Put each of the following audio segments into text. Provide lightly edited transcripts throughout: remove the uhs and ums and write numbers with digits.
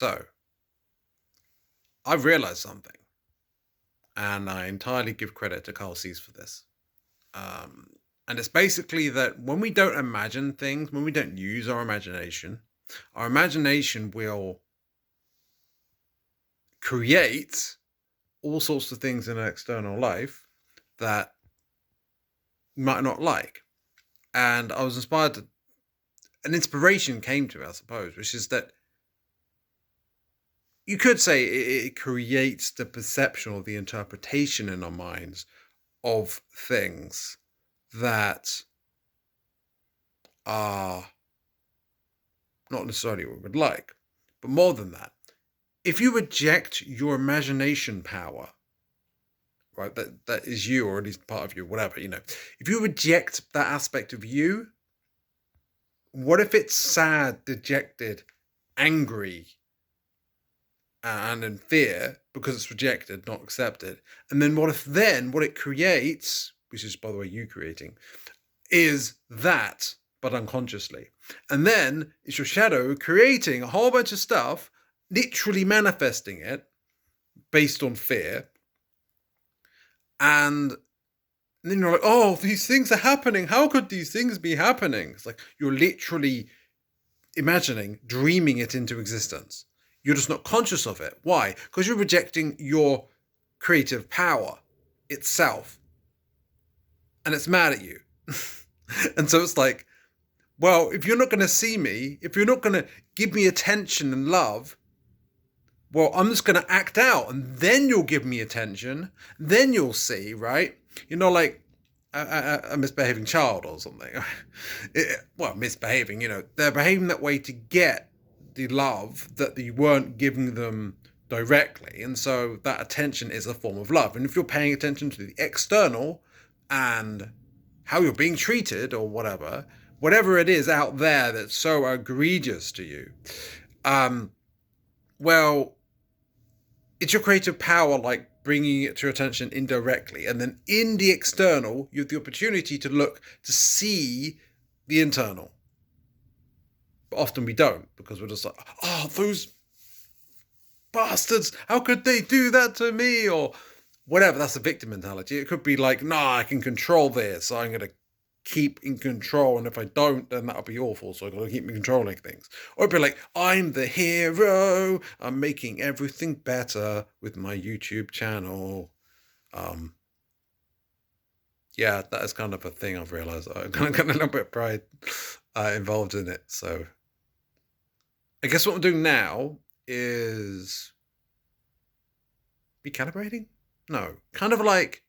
So, I've realized something, and I entirely give credit to Carl C's for this. Um, and it's basically that when we don't imagine things, when we don't use our imagination will create all sorts of things in an external life that you might not like. And I was inspired to, an inspiration came to me, I suppose, which is that you could say it creates the perception or the interpretation in our minds of things that are not necessarily what we would like. But more than that, if you reject your imagination power, right, that is you, or at least part of you, whatever, if you reject that aspect of you, what if it's sad, dejected, angry, and in fear because it's rejected, not accepted? And then what if then what it creates, which is by the way you creating, is that, but unconsciously. And then it's your shadow creating a whole bunch of stuff, literally manifesting it based on fear. And then you're like, oh, these things are happening. How could these things be happening? It's like you're literally imagining, dreaming it into existence. You're just not conscious of it. Why? Because you're rejecting your creative power itself. And it's mad at you. And so it's like, well, if you're not going to see me, if you're not going to give me attention and love, well, I'm just going to act out and then you'll give me attention. Then you'll see, right? Like a misbehaving child or something. Misbehaving, they're behaving that way to get the love that you weren't giving them directly. And so that attention is a form of love. And if you're paying attention to the external and how you're being treated or whatever it is out there that's so egregious to you, well, it's your creative power, like bringing it to your attention indirectly. And then in the external, you have the opportunity to look to see the internal. But often we don't, because we're just like, oh, those bastards, how could they do that to me? Or whatever. That's a victim mentality. It could be like, nah, I can control this, so I'm going to keep in control, and if I don't, then that'll be awful, so I've got to keep me controlling things. Or it'd be like, I'm the hero, I'm making everything better with my YouTube channel. Yeah, that is kind of a thing I've realized. I've got a little bit of pride involved in it. So I guess what I'm doing now is recalibrating. No, kind of like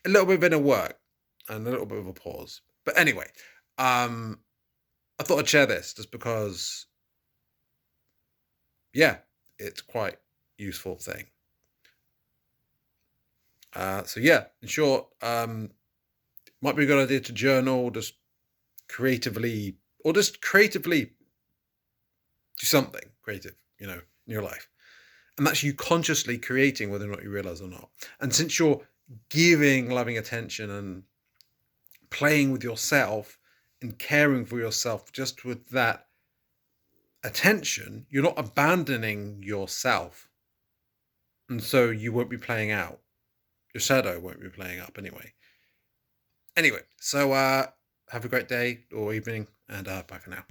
a little bit of inner work and a little bit of a pause. But anyway, I thought I'd share this just because, yeah, it's quite a useful thing. So yeah, in short, might be a good idea to journal, just creatively do something creative, in your life. And that's you consciously creating whether or not you realize or not. And since you're giving loving attention and playing with yourself and caring for yourself just with that attention, you're not abandoning yourself. And so you won't be playing out. Your shadow won't be playing up anyway. Anyway, so have a great day or evening, and bye for now.